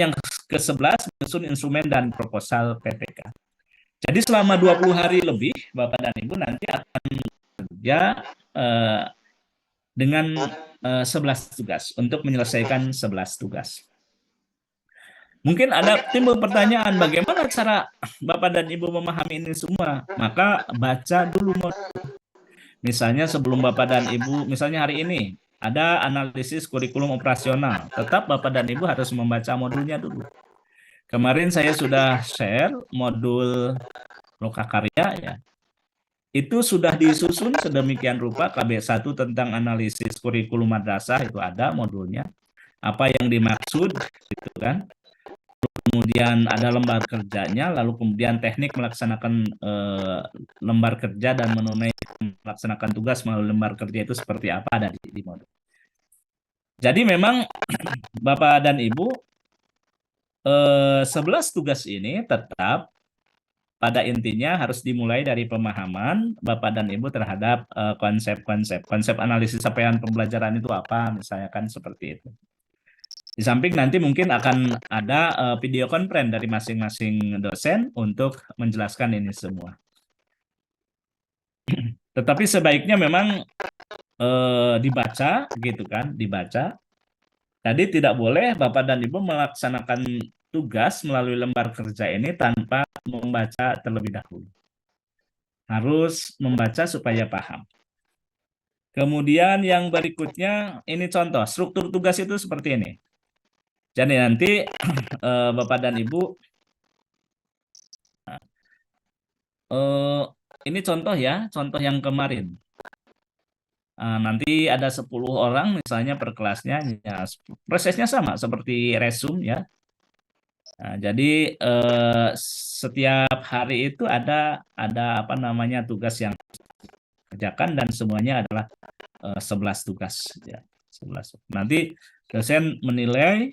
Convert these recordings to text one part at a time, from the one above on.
yang ke-11 menyusun instrumen dan proposal PPK. Jadi selama 20 hari lebih Bapak dan Ibu nanti akan bekerja dengan 11 tugas untuk menyelesaikan 11 tugas. Mungkin ada timbul pertanyaan, bagaimana cara Bapak dan Ibu memahami ini semua? Maka baca dulu modul. Misalnya sebelum Bapak dan Ibu, misalnya hari ini ada analisis kurikulum operasional, tetap Bapak dan Ibu harus membaca modulnya dulu. Kemarin saya sudah share modul lokakarya ya. Itu sudah disusun sedemikian rupa KB1 tentang analisis kurikulum madrasah itu ada modulnya. Apa yang dimaksud gitu kan. Kemudian ada lembar kerjanya, lalu kemudian teknik melaksanakan lembar kerja dan melaksanakan tugas melalui lembar kerja itu seperti apa ada di modul. Jadi memang Bapak dan Ibu 11 tugas ini tetap pada intinya harus dimulai dari pemahaman Bapak dan Ibu terhadap konsep analisis capaian pembelajaran itu apa, misalnya kan seperti itu. Di samping nanti mungkin akan ada video konferen dari masing-masing dosen untuk menjelaskan ini semua. Tetapi sebaiknya memang dibaca, gitu kan, dibaca. Tadi tidak boleh Bapak dan Ibu melaksanakan tugas melalui lembar kerja ini tanpa membaca terlebih dahulu. Harus membaca supaya paham. Kemudian yang berikutnya, ini contoh, struktur tugas itu seperti ini. Jadi nanti Bapak dan Ibu, ini contoh ya, contoh yang kemarin. Nanti ada 10 orang misalnya per kelasnya, ya, prosesnya sama seperti resume ya. Jadi setiap hari itu ada apa namanya tugas yang kerjakan dan semuanya adalah 11 tugas ya, 11. Nanti dosen menilai,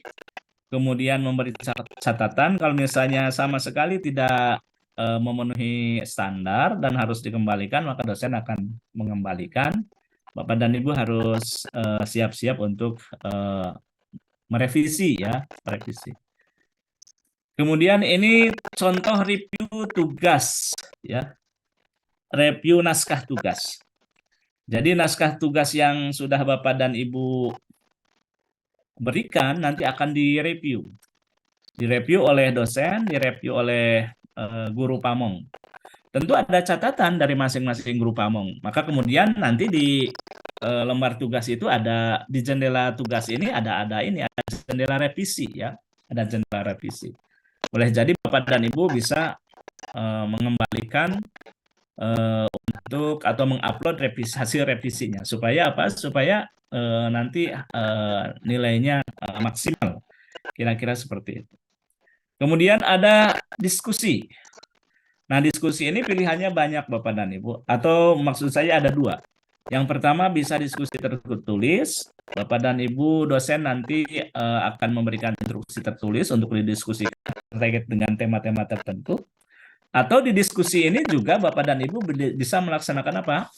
kemudian memberi catatan kalau misalnya sama sekali tidak memenuhi standar dan harus dikembalikan, maka dosen akan mengembalikan. Bapak dan Ibu harus siap-siap untuk merevisi ya, revisi. Kemudian ini contoh review tugas ya. Review naskah tugas. Jadi naskah tugas yang sudah Bapak dan Ibu berikan nanti akan direview. Direview oleh dosen, direview oleh guru pamong. Tentu ada catatan dari masing-masing guru pamong. Maka kemudian nanti di lembar tugas itu ada di jendela tugas ini ada jendela revisi ya, ada jendela revisi. Boleh jadi Bapak dan Ibu bisa mengembalikan untuk atau mengupload hasil revisinya supaya apa? Supaya nanti nilainya maksimal. Kira-kira seperti itu. Kemudian ada diskusi. Nah, diskusi ini pilihannya banyak Bapak dan Ibu, atau maksud saya ada 2. Yang pertama bisa diskusi tertulis, Bapak dan Ibu dosen nanti akan memberikan instruksi tertulis untuk didiskusikan terkait dengan tema-tema tertentu. Atau di diskusi ini juga Bapak dan Ibu bisa melaksanakan apa?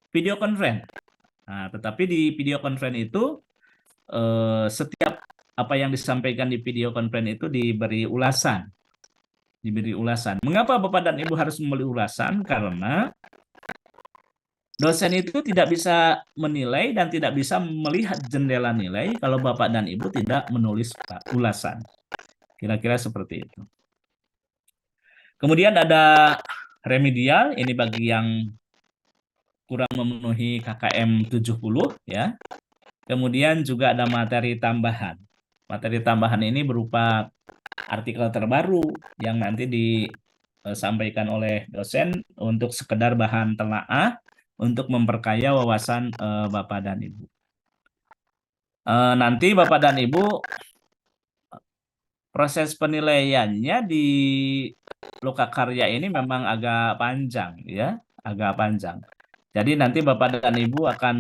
Video conference. Nah, tetapi di video conference itu setiap apa yang disampaikan di video conference itu diberi ulasan. Mengapa Bapak dan Ibu harus memberi ulasan? Karena dosen itu tidak bisa menilai dan tidak bisa melihat jendela nilai kalau Bapak dan Ibu tidak menulis ulasan. Kira-kira seperti itu. Kemudian ada remedial, ini bagi yang kurang memenuhi KKM 70 ya. Kemudian juga ada materi tambahan. Materi tambahan ini berupa artikel terbaru yang nanti disampaikan oleh dosen untuk sekedar bahan telaah untuk memperkaya wawasan Bapak dan Ibu. Nanti Bapak dan Ibu proses penilaiannya di lokakarya ini memang agak panjang ya, agak panjang. Jadi nanti Bapak dan Ibu akan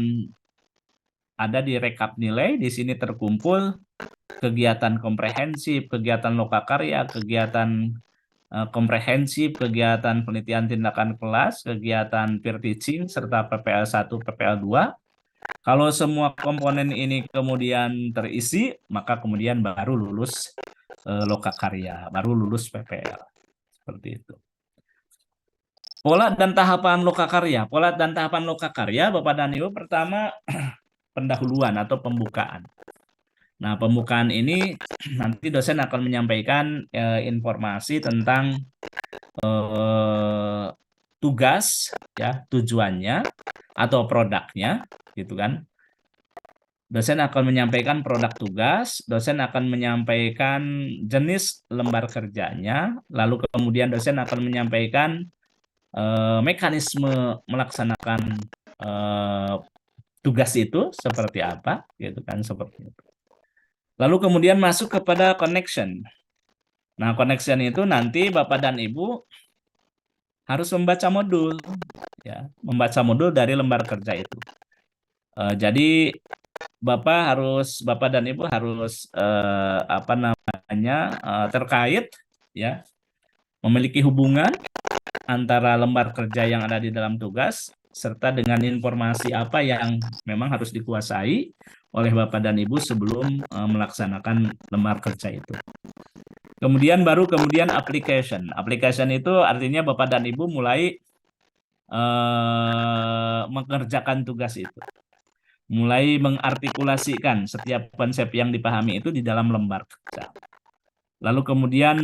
ada di rekap nilai, di sini terkumpul kegiatan komprehensif, kegiatan lokakarya, kegiatan komprehensif, kegiatan penelitian tindakan kelas, kegiatan peer teaching, serta PPL 1, PPL 2. Kalau semua komponen ini kemudian terisi, maka kemudian baru lulus lokakarya, baru lulus PPL. Seperti itu. Pola dan tahapan lokakarya. Pola dan tahapan lokakarya, Bapak dan Ibu, pertama pendahuluan atau pembukaan. Nah, pembukaan ini nanti dosen akan menyampaikan informasi tentang tugas, ya, tujuannya atau produknya, gitu kan. Dosen akan menyampaikan produk tugas, dosen akan menyampaikan jenis lembar kerjanya, lalu kemudian dosen akan menyampaikan mekanisme melaksanakan tugas itu seperti apa, gitu kan, seperti itu. Lalu kemudian masuk kepada connection. Nah, connection itu nanti Bapak dan Ibu harus membaca modul, ya, membaca modul dari lembar kerja itu. Jadi Bapak dan Ibu harus apa namanya terkait, ya, memiliki hubungan antara lembar kerja yang ada di dalam tugas serta dengan informasi apa yang memang harus dikuasai oleh Bapak dan Ibu sebelum melaksanakan lembar kerja itu. Kemudian application. Application itu artinya Bapak dan Ibu mulai mengerjakan tugas itu. Mulai mengartikulasikan setiap konsep yang dipahami itu di dalam lembar kerja. Lalu kemudian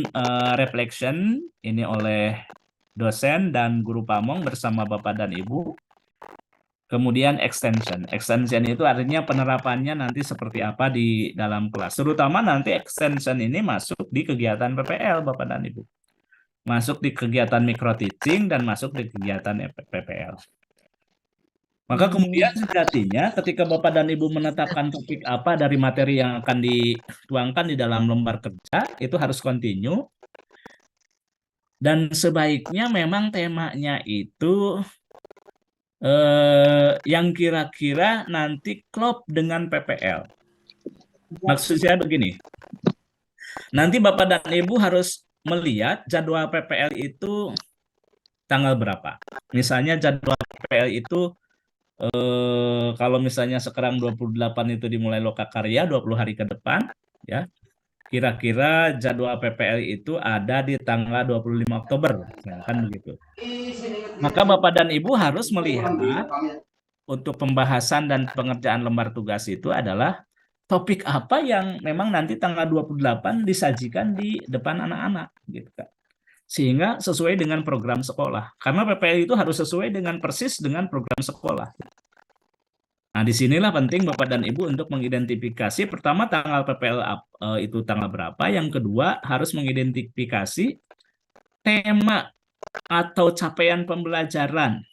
reflection ini oleh dosen dan guru pamong bersama Bapak dan Ibu. Kemudian extension. Extension itu artinya penerapannya nanti seperti apa di dalam kelas. Terutama nanti extension ini masuk di kegiatan PPL, Bapak dan Ibu. Masuk di kegiatan micro teaching dan masuk di kegiatan PPL. Maka kemudian sejatinya ketika Bapak dan Ibu menetapkan topik apa dari materi yang akan dituangkan di dalam lembar kerja, itu harus continue. Dan sebaiknya memang temanya itu yang kira-kira nanti klop dengan PPL. Maksud saya begini, nanti Bapak dan Ibu harus melihat jadwal PPL itu tanggal berapa. Misalnya jadwal PPL itu kalau misalnya sekarang 28 itu dimulai lokakarya 20 hari ke depan, ya. Kira-kira jadwal PPL itu ada di tanggal 25 Oktober, kan begitu. Maka Bapak dan Ibu harus melihat untuk pembahasan dan pengerjaan lembar tugas itu adalah topik apa yang memang nanti tanggal 28 disajikan di depan anak-anak, gitu kan. Sehingga sesuai dengan program sekolah. Karena PPL itu harus sesuai dengan persis dengan program sekolah. Nah, disinilah penting Bapak dan Ibu untuk mengidentifikasi pertama tanggal PPL itu tanggal berapa, yang kedua harus mengidentifikasi tema atau capaian pembelajaran,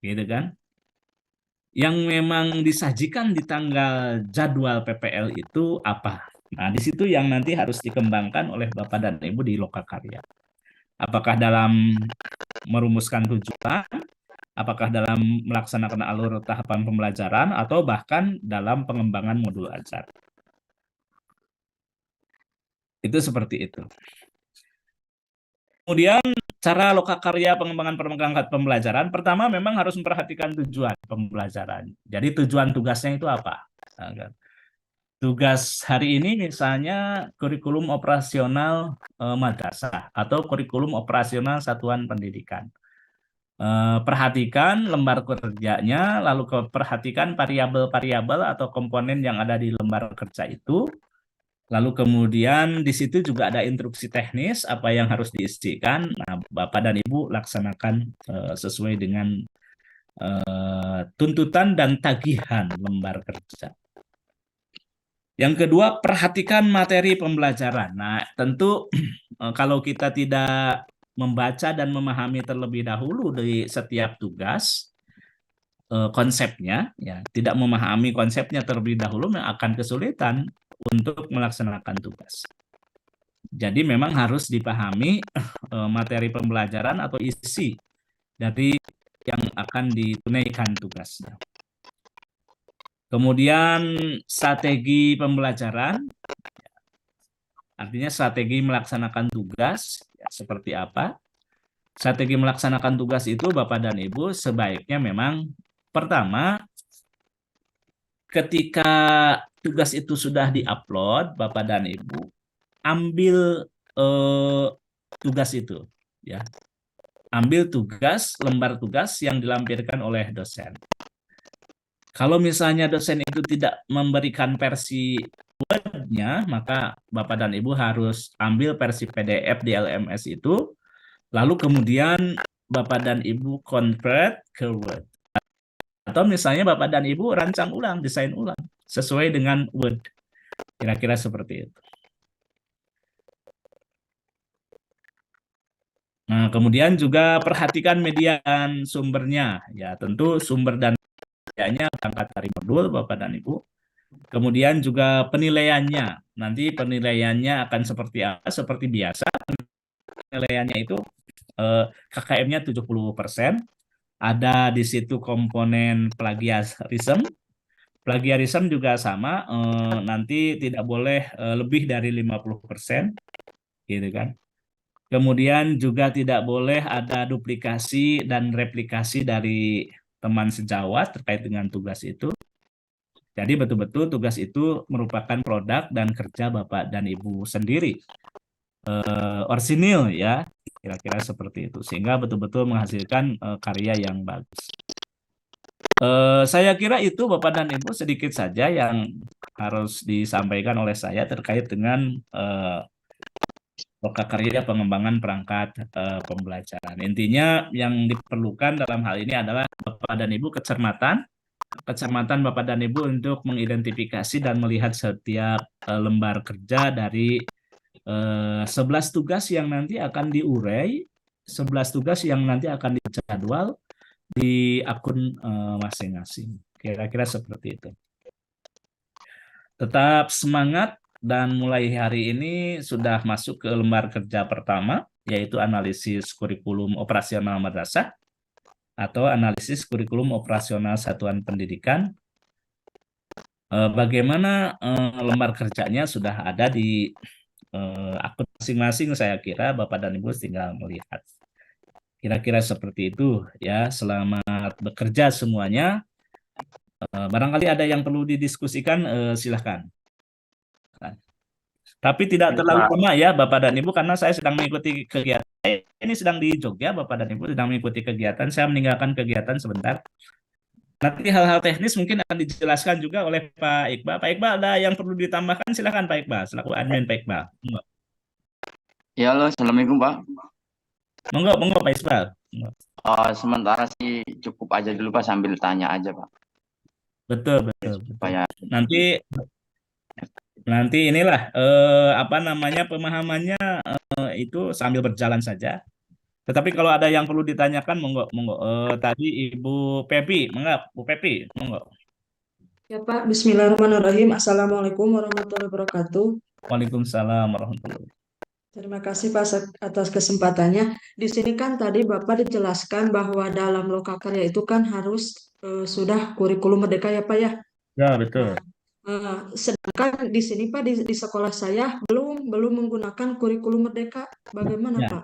gitu kan, yang memang disajikan di tanggal jadwal PPL itu apa. Nah, di situ yang nanti harus dikembangkan oleh Bapak dan Ibu di lokakarya. Apakah dalam merumuskan tujuan, apakah dalam melaksanakan alur tahapan pembelajaran, atau bahkan dalam pengembangan modul ajar. Itu seperti itu. Kemudian cara lokakarya pengembangan perangkat pembelajaran, pertama memang harus memperhatikan tujuan pembelajaran. Jadi tujuan tugasnya itu apa? Tugas hari ini misalnya kurikulum operasional madrasah atau kurikulum operasional satuan pendidikan. Perhatikan lembar kerjanya, lalu perhatikan variabel-variabel atau komponen yang ada di lembar kerja itu. Lalu kemudian di situ juga ada instruksi teknis apa yang harus diisikan. Nah, Bapak dan Ibu laksanakan sesuai dengan tuntutan dan tagihan lembar kerja. Yang kedua, perhatikan materi pembelajaran. Nah, tentu kalau kita tidak membaca dan memahami terlebih dahulu dari setiap tugas, konsepnya, ya, tidak memahami konsepnya terlebih dahulu akan kesulitan untuk melaksanakan tugas. Jadi memang harus dipahami materi pembelajaran atau isi dari yang akan ditunaikan tugasnya. Kemudian strategi pembelajaran, artinya strategi melaksanakan tugas ya, seperti apa? Strategi melaksanakan tugas itu Bapak dan Ibu sebaiknya memang pertama ketika tugas itu sudah diupload, Bapak dan Ibu, ambil tugas itu, ya. Ambil tugas, lembar tugas yang dilampirkan oleh dosen. Kalau misalnya dosen itu tidak memberikan versi Word-nya, maka Bapak dan Ibu harus ambil versi PDF di LMS itu, lalu kemudian Bapak dan Ibu convert ke Word. Atau misalnya Bapak dan Ibu rancang ulang, desain ulang, sesuai dengan Word. Kira-kira seperti itu. Nah, kemudian juga perhatikan median sumbernya. Ya, tentu sumber dan medianya berangkat dari modul, Bapak dan Ibu. Kemudian juga penilaiannya. Nanti penilaiannya akan seperti apa? Seperti biasa, penilaiannya itu KKM-nya 70%. Ada di situ komponen plagiarism. Plagiarism juga sama, nanti tidak boleh lebih dari 50%, gitu kan. Kemudian juga tidak boleh ada duplikasi dan replikasi dari teman sejawat terkait dengan tugas itu. Jadi betul-betul tugas itu merupakan produk dan kerja Bapak dan Ibu sendiri. Orsinil ya, kira-kira seperti itu. Sehingga betul-betul menghasilkan karya yang bagus. Saya kira itu Bapak dan Ibu sedikit saja yang harus disampaikan oleh saya terkait dengan karya pengembangan perangkat pembelajaran. Intinya yang diperlukan dalam hal ini adalah Bapak dan Ibu kecermatan Bapak dan Ibu untuk mengidentifikasi dan melihat setiap lembar kerja dari 11 tugas yang nanti akan diurai, 11 tugas yang nanti akan dijadwal di akun masing-masing. Kira-kira seperti itu. Tetap semangat dan mulai hari ini sudah masuk ke lembar kerja pertama, yaitu analisis kurikulum operasional madrasah atau analisis kurikulum operasional satuan pendidikan. Bagaimana lembar kerjanya sudah ada di akun masing-masing, saya kira Bapak dan Ibu tinggal melihat. Kira-kira seperti itu ya. Selamat bekerja semuanya. Barangkali ada yang perlu didiskusikan, silahkan. Tapi tidak terlalu lama ya Bapak dan Ibu, karena saya sedang mengikuti kegiatan. Ini sedang di Jogja, Bapak dan Ibu sedang mengikuti kegiatan. Saya meninggalkan kegiatan sebentar. Nanti hal-hal teknis mungkin akan dijelaskan juga oleh Pak Iqbal. Pak Iqbal, ada yang perlu ditambahkan? Silahkan Pak Iqbal, selaku admin Pak Iqbal. Ya, halo, Assalamualaikum Pak. Monggo Pak Iqbal. Sementara sih cukup aja dulu Pak, sambil tanya aja Pak. Betul. Supaya Nanti inilah apa namanya pemahamannya itu sambil berjalan saja. Tetapi kalau ada yang perlu ditanyakan, monggo. Tadi Ibu Pepi, monggo, Bu Pepi, monggo. Ya Pak, Bismillahirrahmanirrahim. Assalamualaikum warahmatullahi wabarakatuh. Waalaikumsalam warahmatullahi wabarakatuh. Terima kasih Pak atas kesempatannya. Di sini kan tadi Bapak dijelaskan bahwa dalam lokakarya itu kan harus sudah kurikulum merdeka ya Pak ya. Ya, betul. Sedangkan di sini Pak di sekolah saya belum menggunakan kurikulum merdeka. Bagaimana Ya. Pak?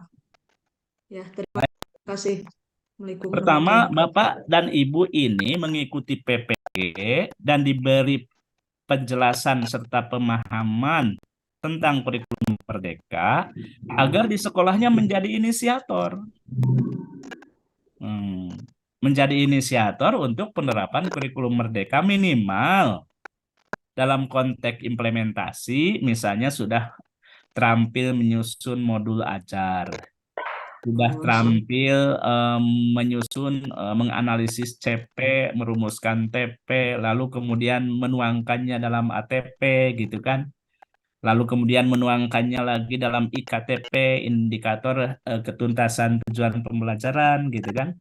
Ya, terima kasih. Assalamualaikum Pertama, warahmatullahi Bapak dan Ibu ini mengikuti PPG dan diberi penjelasan serta pemahaman tentang kurikulum merdeka agar di sekolahnya menjadi inisiator. Menjadi inisiator untuk penerapan kurikulum merdeka minimal dalam konteks implementasi, misalnya sudah terampil menyusun modul ajar, sudah terampil menyusun, menganalisis CP, merumuskan TP, lalu kemudian menuangkannya dalam ATP, gitu kan. Lalu kemudian menuangkannya lagi dalam IKTP, indikator ketuntasan tujuan pembelajaran, gitu kan.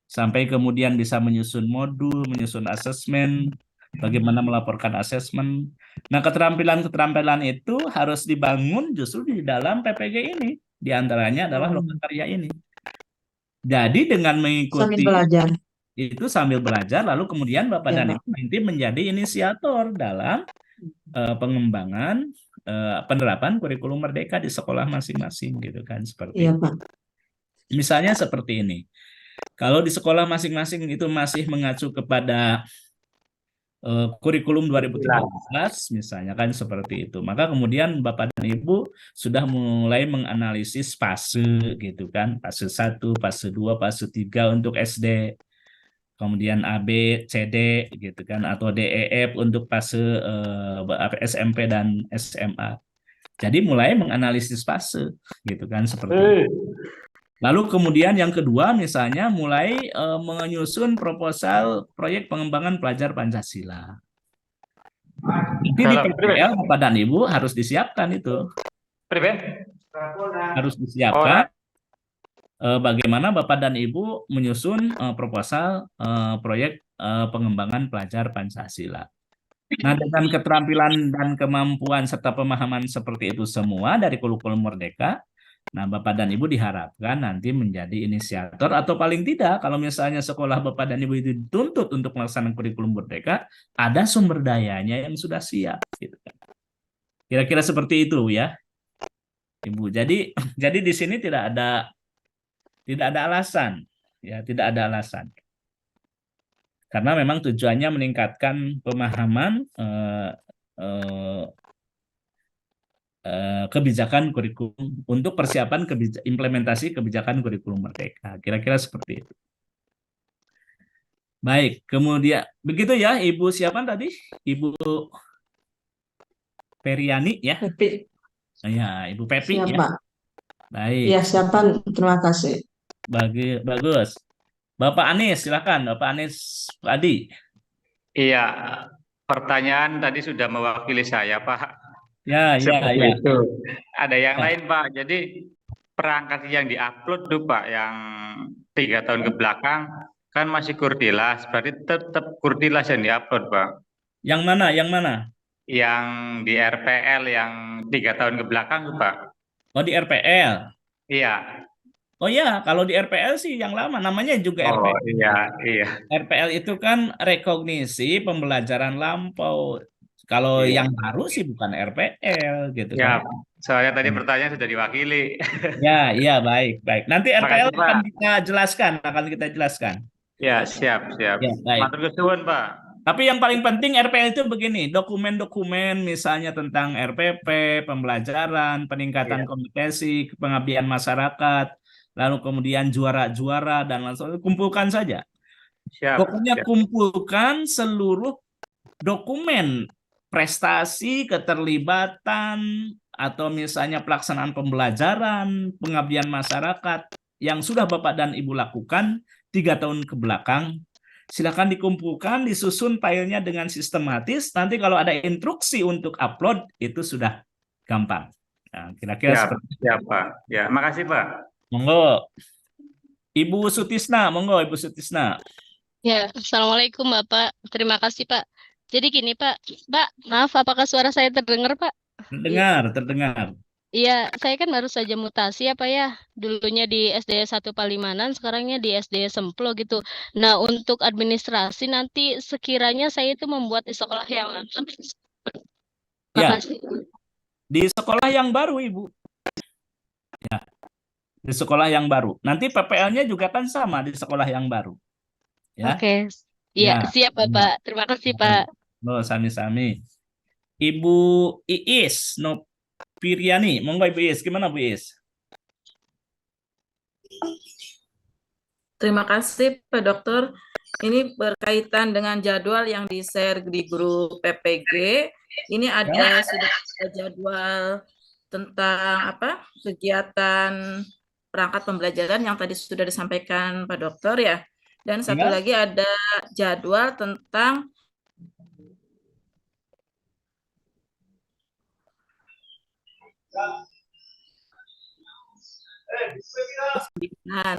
Sampai kemudian bisa menyusun modul, menyusun asesmen, bagaimana melaporkan asesmen. Nah, keterampilan-keterampilan itu harus dibangun justru di dalam PPG ini. Di antaranya adalah lokakarya ini. Jadi dengan mengikuti sambil belajar, lalu kemudian Bapak dan Ibu nanti menjadi inisiator dalam pengembangan penerapan kurikulum merdeka di sekolah masing-masing, gitu kan, seperti itu. Misalnya seperti ini. Kalau di sekolah masing-masing itu masih mengacu kepada kurikulum 2013 misalnya kan seperti itu. Maka kemudian Bapak dan Ibu sudah mulai menganalisis fase gitu kan, fase 1, fase 2, fase 3 untuk SD, kemudian A, B, C, D gitu kan, atau D, E, F untuk fase SMP dan SMA. Jadi mulai menganalisis fase gitu kan seperti itu. Lalu kemudian yang kedua misalnya mulai menyusun proposal proyek pengembangan pelajar Pancasila. Nanti di Halo, PPL Bapak dan Ibu harus disiapkan itu. Harus disiapkan bagaimana Bapak dan Ibu menyusun proposal proyek pengembangan pelajar Pancasila. Nah, dengan keterampilan dan kemampuan serta pemahaman seperti itu semua dari kurikulum Merdeka, nah Bapak dan Ibu diharapkan nanti menjadi inisiator atau paling tidak kalau misalnya sekolah Bapak dan Ibu itu dituntut untuk melaksanakan kurikulum Merdeka, ada sumber dayanya yang sudah siap gitu kan. Kira-kira seperti itu ya, Ibu. Jadi jadi di sini tidak ada alasan ya, tidak ada alasan. Karena memang tujuannya meningkatkan pemahaman kebijakan kurikulum untuk persiapan implementasi kebijakan kurikulum Merdeka. Kira-kira seperti itu. Baik, kemudian begitu ya Ibu siapa tadi? Ibu Periani ya? Pepi, Ya, Ibu Pepi siap ya. Pak. Baik, Ya, siapa? Terima kasih. bagus. Bapak Anies, silakan Bapak Anies Adi. Iya, pertanyaan tadi sudah mewakili saya, Pak. Ya. Seperti itu. Ada yang Ya. lain, Pak. Jadi perangkat yang diupload tuh, Pak, yang 3 tahun ke belakang kan masih Kurdilas, berarti tetap Kurdilas yang diupload, Pak. Yang mana? Yang mana? Yang di RPL yang 3 tahun ke belakang tuh, Pak. Oh, di RPL. Iya. Oh ya, kalau di RPL sih yang lama namanya juga Oh RPL. iya. RPL itu kan rekognisi pembelajaran lampau. Kalau Iya. yang baru sih bukan RPL gitu Ya, kan. soalnya tadi pertanyaan sudah diwakili. Ya, baik. Nanti RPL Makasih, Pak. akan kita jelaskan. Ya, siap. Ya, baik. Matur nuwun, Pak. Tapi yang paling penting RPL itu begini, dokumen-dokumen misalnya tentang RPP, pembelajaran, peningkatan Iya. kompetensi, pengabdian masyarakat, lalu kemudian juara-juara dan lain sebagainya, kumpulkan saja. Siap. Pokoknya kumpulkan seluruh dokumen prestasi, keterlibatan, atau misalnya pelaksanaan pembelajaran, pengabdian masyarakat yang sudah Bapak dan Ibu lakukan 3 tahun ke belakang. Silakan dikumpulkan, disusun filenya dengan sistematis. Nanti kalau ada instruksi untuk upload, itu sudah gampang. Nah, kira-kira seperti itu. Siap, Pak. Ya, makasih, Pak. Monggo. Ibu Sutisna, monggo Ibu Sutisna. Ya, Assalamualaikum Bapak. Terima kasih Pak. Jadi gini Pak, maaf apakah suara saya terdengar Pak? Terdengar. Iya, saya kan baru saja mutasi apa ya, dulunya di SD 1 Palimanan, sekarangnya di SD Semplo gitu. Nah, untuk administrasi nanti sekiranya saya itu membuat di sekolah yang mana? Ya, Makasih. di sekolah yang baru Ibu. Ya, di sekolah yang baru. Nanti PPL-nya juga kan sama di sekolah yang baru. Ya. Oke. Iya, Ya. siap Bapak. Terima kasih Pak. No, sami-sami. Ibu Iis Nopiriani, monggo Ibu Iis, gimana Bu Iis? Terima kasih Pak Dokter. Ini berkaitan dengan jadwal yang di-share di grup PPG. Ini ada sudah ada jadwal tentang apa? Kegiatan perangkat pembelajaran yang tadi sudah disampaikan Pak Dokter ya. Dan satu Ya. lagi ada jadwal tentang pendidikan.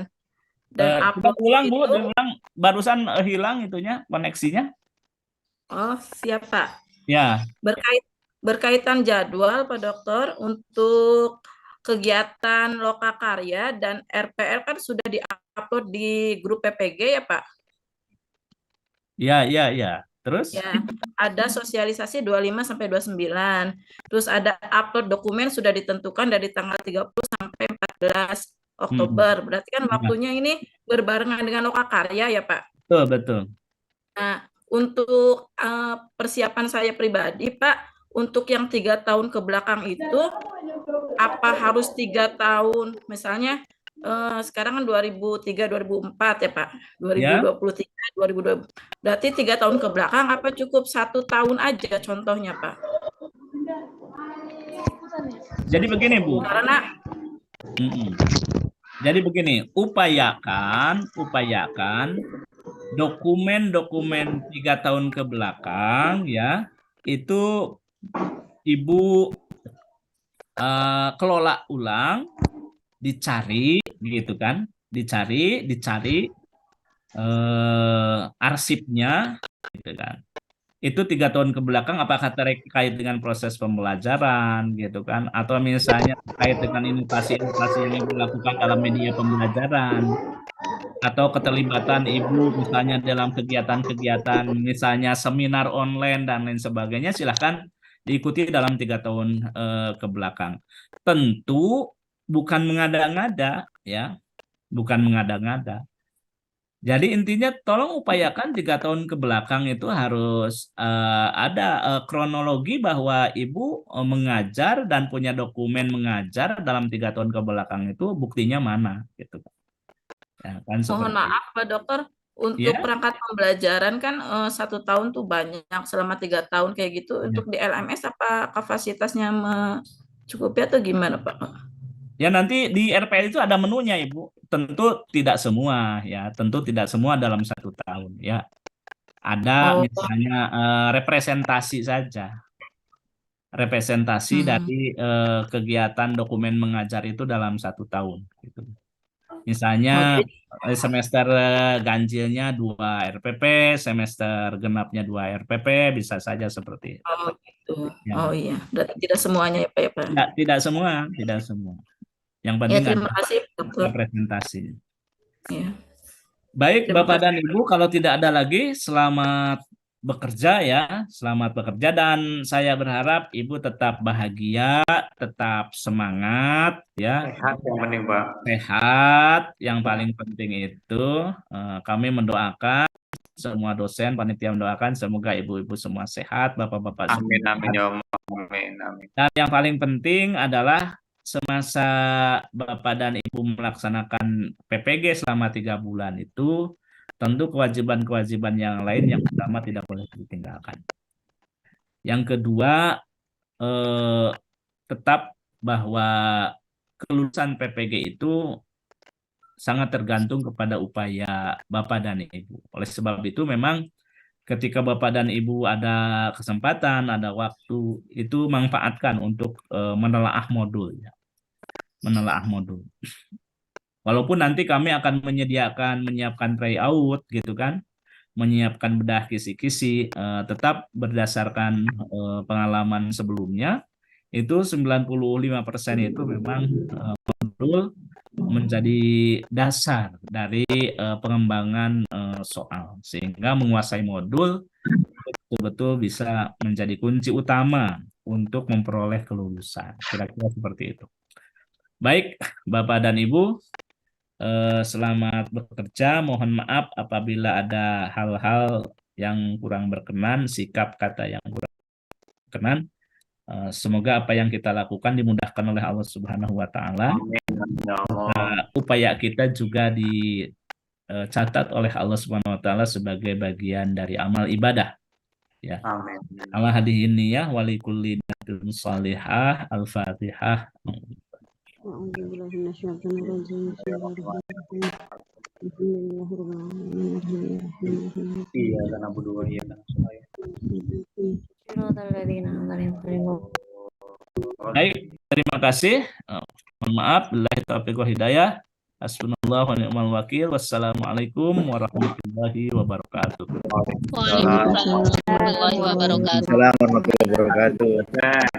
Dan Kita ulang Bu, itu, diulang. Barusan hilang itunya koneksinya. oh siap Pak. Ya. Berkaitan jadwal Pak Dokter untuk kegiatan lokakarya dan RPL kan sudah diupload di grup PPG ya Pak? Ya. Terus? Ya, ada sosialisasi 25 sampai 29. Terus ada upload dokumen sudah ditentukan dari tanggal 30 sampai 14 Oktober. Berarti kan waktunya ini berbarengan dengan lokakarya ya Pak? Betul. Nah, untuk persiapan saya pribadi, Pak, untuk yang 3 tahun ke belakang itu, apa harus 3 tahun, misalnya sekarang kan 2003, 2004 ya Pak, 2023, 2020, berarti 3 tahun ke belakang apa cukup 1 tahun aja contohnya Pak? Jadi begini Bu. Karena Jadi begini, upayakan dokumen 3 tahun ke belakang ya, itu Ibu kelola ulang, dicari gitu kan, dicari arsipnya gitu kan. Itu 3 tahun ke belakang apakah terkait dengan proses pembelajaran gitu kan, atau misalnya terkait dengan inovasi-inovasi yang dilakukan dalam media pembelajaran, atau keterlibatan Ibu misalnya dalam kegiatan-kegiatan misalnya seminar online dan lain sebagainya, silahkan diikuti dalam 3 tahun ke belakang. Tentu bukan mengada-ngada ya, bukan mengada-ngada. Jadi intinya tolong upayakan 3 tahun ke belakang itu harus ada kronologi bahwa Ibu mengajar dan punya dokumen mengajar dalam 3 tahun ke belakang itu buktinya mana gitu. Ya, kan mohon maaf Pak Dokter, untuk perangkat pembelajaran kan 1 tahun tuh banyak, selama 3 tahun kayak gitu, untuk di LMS apa kapasitasnya mencukupi atau gimana Pak? Ya nanti di RPL itu ada menunya Ibu, tentu tidak semua ya, tentu tidak semua dalam 1 tahun ya. Ada misalnya representasi saja, representasi dari kegiatan dokumen mengajar itu dalam 1 tahun gitu. Misalnya semester ganjilnya 2 RPP, semester genapnya 2 RPP, bisa saja seperti itu. Oh gitu. Ya. Oh iya, berarti tidak semuanya ya Pak ya Pak? Tidak semua, tidak semua. Yang penting terima ada kasih, Dokter. representasi. Ya. Baik Terima Bapak kasih. dan Ibu, kalau tidak ada lagi, selamat bekerja ya, selamat bekerja, dan saya berharap Ibu tetap bahagia, tetap semangat ya. Sehat yang penting Pak. Sehat, yang paling penting itu kami mendoakan, semua dosen, panitia mendoakan semoga ibu-ibu semua sehat, bapak-bapak semua Amin, amin, sehat. ya Allah. Amin, amin. Dan yang paling penting adalah semasa Bapak dan Ibu melaksanakan PPG selama 3 bulan itu, tentu kewajiban-kewajiban yang lain yang pertama tidak boleh ditinggalkan. Yang kedua, tetap bahwa kelulusan PPG itu sangat tergantung kepada upaya Bapak dan Ibu. Oleh sebab itu memang ketika Bapak dan Ibu ada kesempatan, ada waktu, itu manfaatkan untuk menelaah modul. Ya. Menelaah modul. Walaupun nanti kami akan menyiapkan tryout gitu kan, menyiapkan bedah kisi-kisi, tetap berdasarkan pengalaman sebelumnya, itu 95% itu memang modul menjadi dasar dari pengembangan soal, sehingga menguasai modul betul-betul bisa menjadi kunci utama untuk memperoleh kelulusan. Kira-kira seperti itu. Baik, Bapak dan Ibu, selamat bekerja. Mohon maaf apabila ada hal-hal yang kurang berkenan, sikap kata yang kurang berkenan. Semoga apa yang kita lakukan dimudahkan oleh Allah Subhanahu wa Ta'ala. Upaya kita juga dicatat oleh Allah Subhanahu wa Ta'ala sebagai bagian dari amal ibadah. Ya. Amin. Allah hadihin niyah walikulli niyatin salihah. Al-Fatihah. Iya, karena berdua iya kan. Baik, terima kasih. Mohon maaf, billahi taufiq wal hidayah. Hasbunallahu wa ni'mal wakil. Wassalamualaikum warahmatullahi wabarakatuh. Waalaikumsalam warahmatullahi wabarakatuh. Assalamualaikum warahmatullahi wabarakatuh.